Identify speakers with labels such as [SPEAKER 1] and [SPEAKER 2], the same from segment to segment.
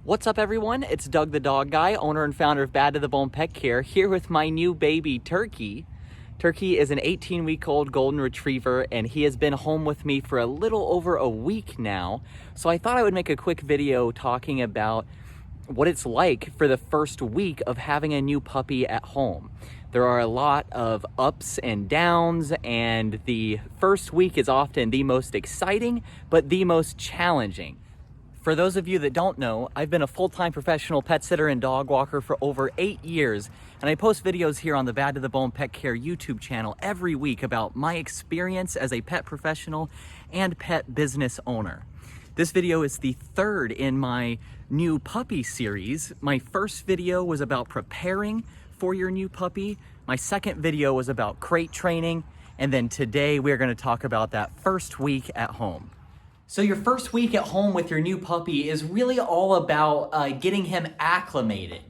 [SPEAKER 1] What's up, everyone? It's Doug the Dog Guy, owner and founder of Bad to the Bone Pet Care, here with my new baby, Turkey. Turkey is an 18-week-old golden retriever, and he has been home with me for a little over a week now. So I thought I would make a quick video talking about what it's like for the first week of having a new puppy at home. There are a lot of ups and downs, and the first week is often the most exciting, but the most challenging. For those of you that don't know, I've been a full-time professional pet sitter and dog walker for over 8 years, and I post videos here on the Bad to the Bone Pet Care YouTube channel every week about my experience as a pet professional and pet business owner. This video is the third in my new puppy series. My first video was about preparing for your new puppy. My second video was about crate training, and then today we're going to talk about that first week at home. So your first week at home with your new puppy is really all about getting him acclimated.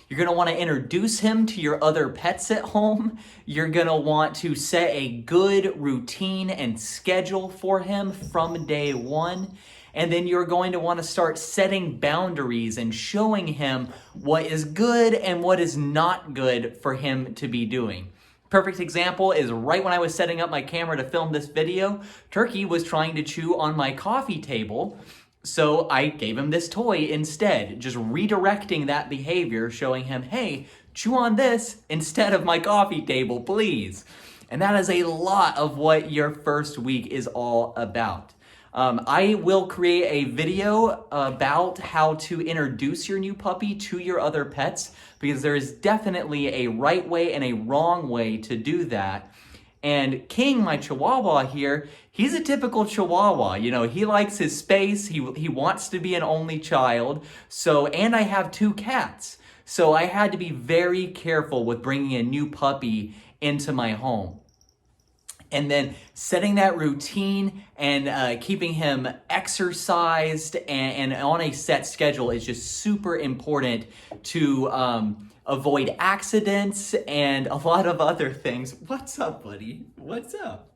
[SPEAKER 1] You're going to want to introduce him to your other pets at home. You're going to want to set a good routine and schedule for him from day one. And then you're going to want to start setting boundaries and showing him what is good and what is not good for him to be doing. Perfect example is right when I was setting up my camera to film this video, Turkey was trying to chew on my coffee table, so I gave him this toy instead, just redirecting that behavior, showing him, hey, chew on this instead of my coffee table, please. And that is a lot of what your first week is all about. I will create a video about how to introduce your new puppy to your other pets, because there is definitely a right way and a wrong way to do that. And King, my Chihuahua here, he's a typical Chihuahua. You know, he likes his space. He wants to be an only child. And I have 2 cats. So I had to be very careful with bringing a new puppy into my home. And then setting that routine and keeping him exercised and on a set schedule is just super important to avoid accidents and a lot of other things. What's up, buddy? What's up?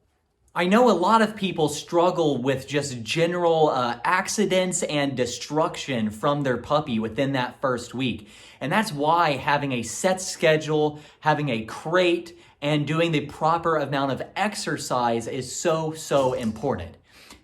[SPEAKER 1] I know a lot of people struggle with just general accidents and destruction from their puppy within that first week. And that's why having a set schedule, having a crate, and doing the proper amount of exercise is so important.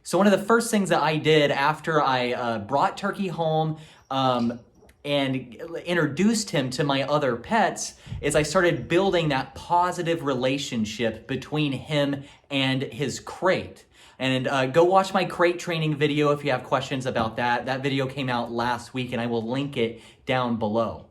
[SPEAKER 1] So one of the first things that I did after I brought Turkey home and introduced him to my other pets is I started building that positive relationship between him and his crate. And go watch my crate training video if you have questions about that. That video came out last week and I will link it down below.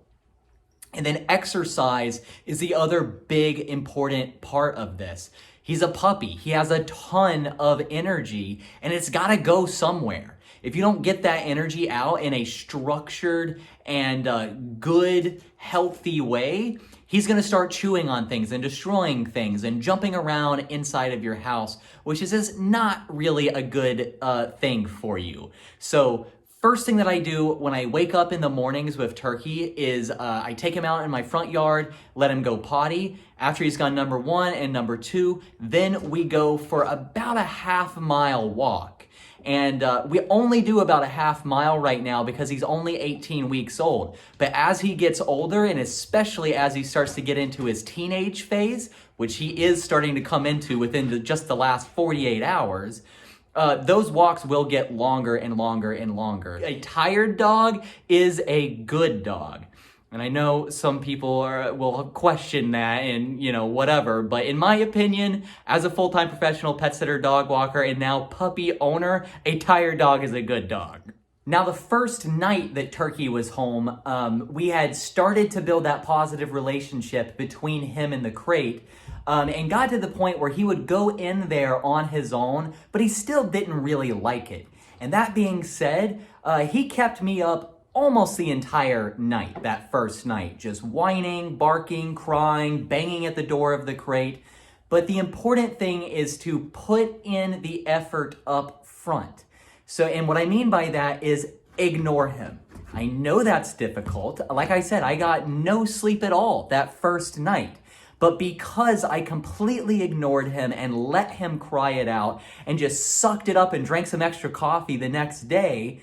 [SPEAKER 1] And then exercise is the other big important part of this. He's a puppy. He has a ton of energy and it's got to go somewhere. If you don't get that energy out in a structured and good, healthy way, he's going to start chewing on things and destroying things and jumping around inside of your house, which is just not really a good thing for you. So first thing that I do when I wake up in the mornings with Turkey is I take him out in my front yard, let him go potty. After he's gone number 1 and number 2, then we go for about a half-mile walk. And we only do about a half mile right now because he's only 18 weeks old. But as he gets older, and especially as he starts to get into his teenage phase, which he is starting to come into within just the last 48 hours, those walks will get longer and longer and longer. A tired dog is a good dog. And I know some people will question that and, whatever. But in my opinion, as a full-time professional pet sitter, dog walker, and now puppy owner, a tired dog is a good dog. Now, the first night that Turkey was home, we had started to build that positive relationship between him and the crate. And got to the point where he would go in there on his own, but he still didn't really like it. And that being said, he kept me up almost the entire night, that first night, just whining, barking, crying, banging at the door of the crate. But the important thing is to put in the effort up front. And what I mean by that is ignore him. I know that's difficult. Like I said, I got no sleep at all that first night. But because I completely ignored him and let him cry it out and just sucked it up and drank some extra coffee the next day,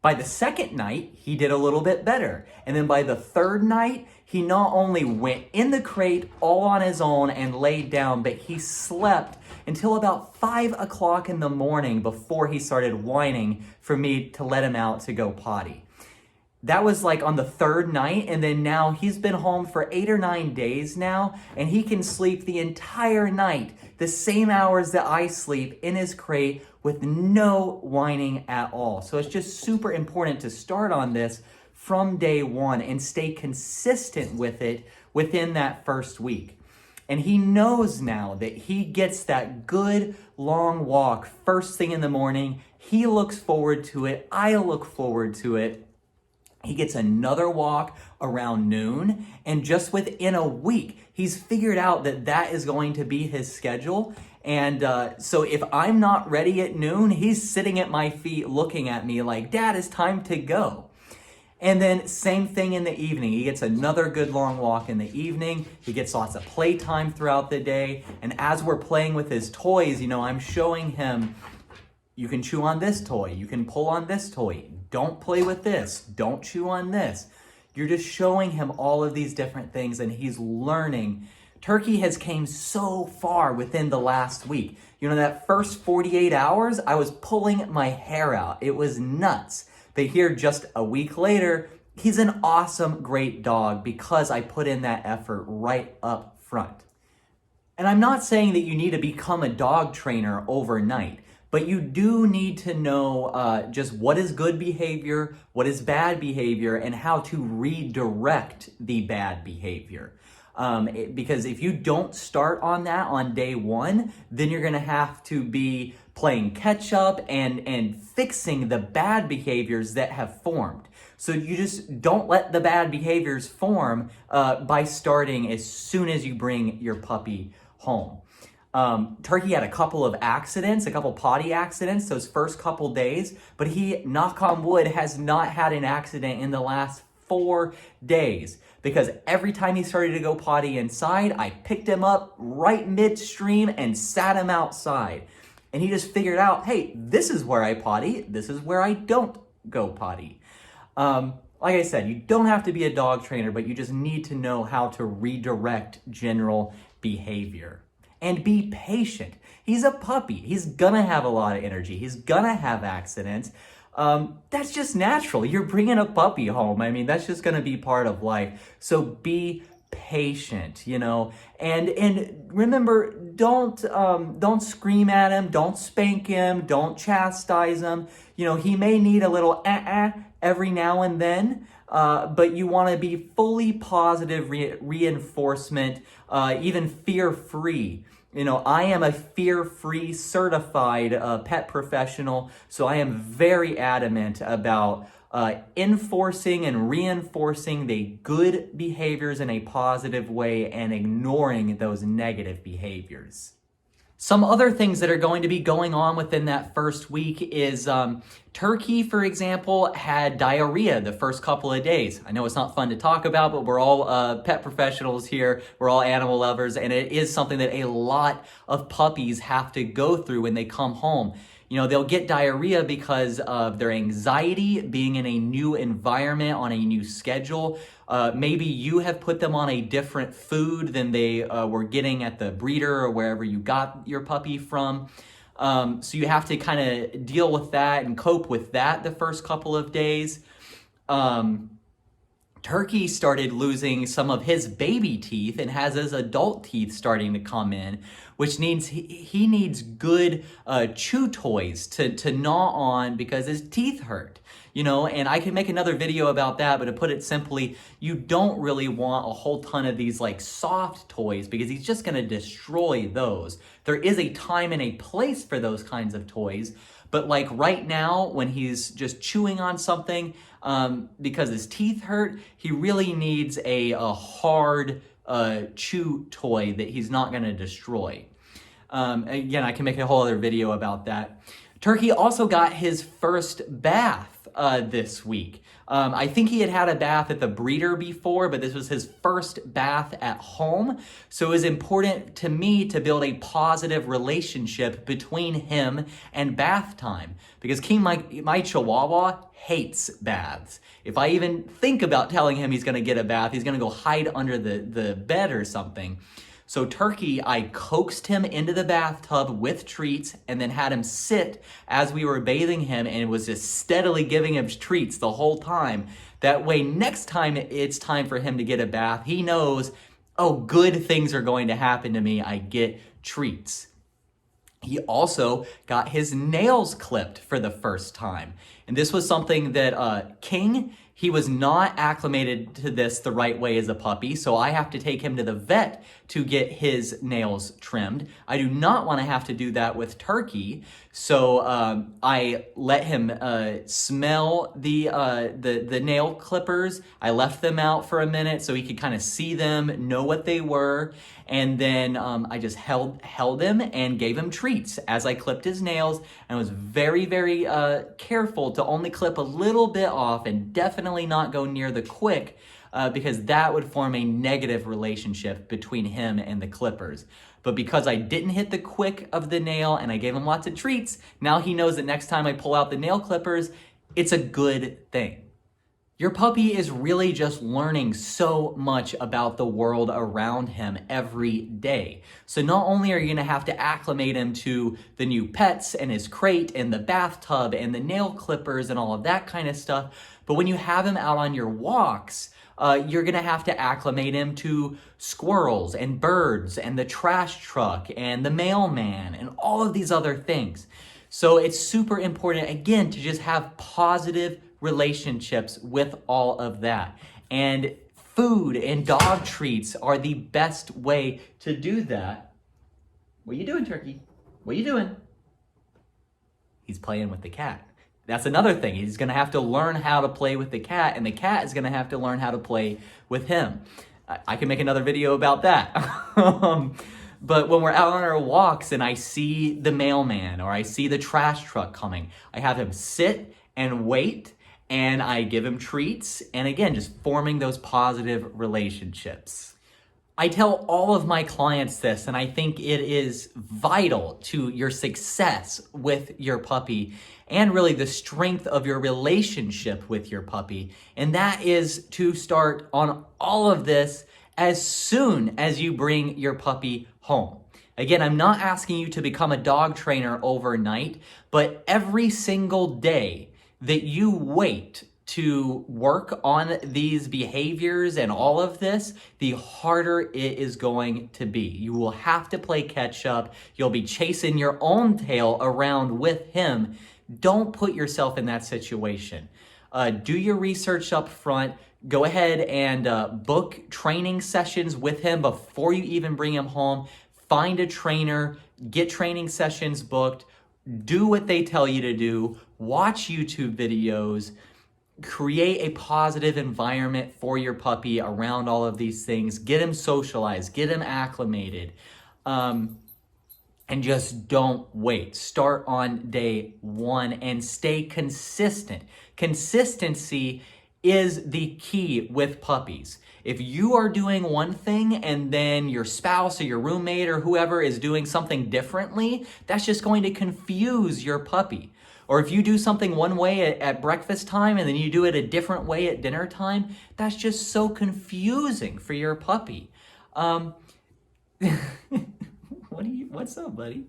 [SPEAKER 1] By the second night, he did a little bit better. And then by the third night, he not only went in the crate all on his own and laid down, but he slept until about 5 o'clock in the morning before he started whining for me to let him out to go potty. That was like on the third night, and then now he's been home for 8 or 9 days now, and he can sleep the entire night, the same hours that I sleep in his crate with no whining at all. So it's just super important to start on this from day one and stay consistent with it within that first week. And he knows now that he gets that good long walk first thing in the morning. He looks forward to it. I look forward to it. He gets another walk around noon, and just within a week, he's figured out that that is going to be his schedule. And so if I'm not ready at noon, he's sitting at my feet looking at me like, Dad, it's time to go. And then same thing in the evening. He gets another good long walk in the evening. He gets lots of playtime throughout the day. And as we're playing with his toys, I'm showing him, you can chew on this toy. You can pull on this toy. Don't play with this. Don't chew on this. You're just showing him all of these different things, and he's learning. Turkey has came so far within the last week. That first 48 hours, I was pulling my hair out. It was nuts. But here, just a week later, he's an awesome, great dog because I put in that effort right up front. And I'm not saying that you need to become a dog trainer overnight, but you do need to know just what is good behavior, what is bad behavior, and how to redirect the bad behavior. Because if you don't start on that on day one, then you're gonna have to be playing catch up and fixing the bad behaviors that have formed. So you just don't let the bad behaviors form by starting as soon as you bring your puppy home. Turkey had a couple of accidents, a couple potty accidents those first couple days, but he, knock on wood, has not had an accident in the last 4 days because every time he started to go potty inside, I picked him up right midstream and sat him outside. And he just figured out, hey, this is where I potty, this is where I don't go potty. Like I said, you don't have to be a dog trainer, but you just need to know how to redirect general behavior. And be patient. He's a puppy. He's gonna have a lot of energy. He's gonna have accidents. That's just natural. You're bringing a puppy home. I mean, that's just gonna be part of life. So be patient, and remember, don't scream at him, don't spank him, don't chastise him. He may need a little every now and then. But you want to be fully positive reinforcement, even fear-free. I am a fear-free certified pet professional, so I am very adamant about enforcing and reinforcing the good behaviors in a positive way and ignoring those negative behaviors. Some other things that are going to be going on within that first week is Turkey, for example, had diarrhea the first couple of days. I know it's not fun to talk about, but we're all pet professionals here. We're all animal lovers, and it is something that a lot of puppies have to go through when they come home. They'll get diarrhea because of their anxiety, being in a new environment, on a new schedule. Maybe you have put them on a different food than they were getting at the breeder or wherever you got your puppy from. So you have to kind of deal with that and cope with that the first couple of days. Turkey started losing some of his baby teeth and has his adult teeth starting to come in, which means he needs good chew toys to gnaw on because his teeth hurt. And I can make another video about that, but to put it simply, you don't really want a whole ton of these like soft toys because he's just gonna destroy those. There is a time and a place for those kinds of toys, but like right now when he's just chewing on something because his teeth hurt, he really needs a hard chew toy that he's not gonna destroy. Again, I can make a whole other video about that. Turkey also got his first bath this week. I think he had had a bath at the breeder before, but this was his first bath at home. So it was important to me to build a positive relationship between him and bath time, because King, my Chihuahua, hates baths. If I even think about telling him he's gonna get a bath, he's gonna go hide under the bed or something. So Turkey, I coaxed him into the bathtub with treats and then had him sit as we were bathing him, and was just steadily giving him treats the whole time. That way, next time it's time for him to get a bath, he knows, oh, good things are going to happen to me. I get treats. He also got his nails clipped for the first time. And this was something that King, he was not acclimated to this the right way as a puppy, so I have to take him to the vet to get his nails trimmed. I do not want to have to do that with Turkey, so I let him smell the nail clippers. I left them out for a minute so he could kind of see them, know what they were, and then I just held him and gave him treats as I clipped his nails, and was very, very careful to only clip a little bit off and definitely not go near the quick, because that would form a negative relationship between him and the clippers. But because I didn't hit the quick of the nail and I gave him lots of treats, now he knows that next time I pull out the nail clippers, it's a good thing. Your puppy is really just learning so much about the world around him every day. So not only are you gonna have to acclimate him to the new pets and his crate and the bathtub and the nail clippers and all of that kind of stuff, but when you have him out on your walks, you're gonna have to acclimate him to squirrels and birds and the trash truck and the mailman and all of these other things. So it's super important, again, to just have positive relationships with all of that. And food and dog treats are the best way to do that. What are you doing, Turkey? What are you doing? He's playing with the cat. That's another thing. He's gonna have to learn how to play with the cat, and the cat is gonna have to learn how to play with him. I can make another video about that. But when we're out on our walks and I see the mailman or I see the trash truck coming, I have him sit and wait, and I give him treats, and again, just forming those positive relationships. I tell all of my clients this, and I think it is vital to your success with your puppy and really the strength of your relationship with your puppy. And that is to start on all of this as soon as you bring your puppy home. Again, I'm not asking you to become a dog trainer overnight, but every single day that you wait to work on these behaviors and all of this, the harder it is going to be. You will have to play catch up. You'll be chasing your own tail around with him. Don't put yourself in that situation. Do your research up front. Go ahead and book training sessions with him before you even bring him home. Find a trainer, get training sessions booked, do what they tell you to do, watch YouTube videos, create a positive environment for your puppy around all of these things, get him socialized, get him acclimated, and just don't wait. Start on day one and stay consistent. Consistency is the key with puppies. If you are doing one thing and then your spouse or your roommate or whoever is doing something differently, that's just going to confuse your puppy. Or if you do something one way at breakfast time and then you do it a different way at dinner time, that's just so confusing for your puppy. What's up, buddy?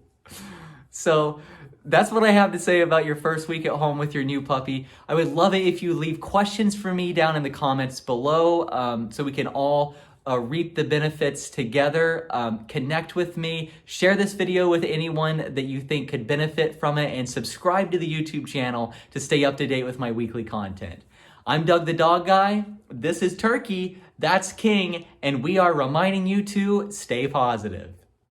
[SPEAKER 1] So that's what I have to say about your first week at home with your new puppy. I would love it if you leave questions for me down in the comments below, so we can all reap the benefits together. Connect with me, share this video with anyone that you think could benefit from it, and subscribe to the YouTube channel to stay up to date with my weekly content. I'm Doug the Dog Guy, this is Turkey, that's King, and we are reminding you to stay positive.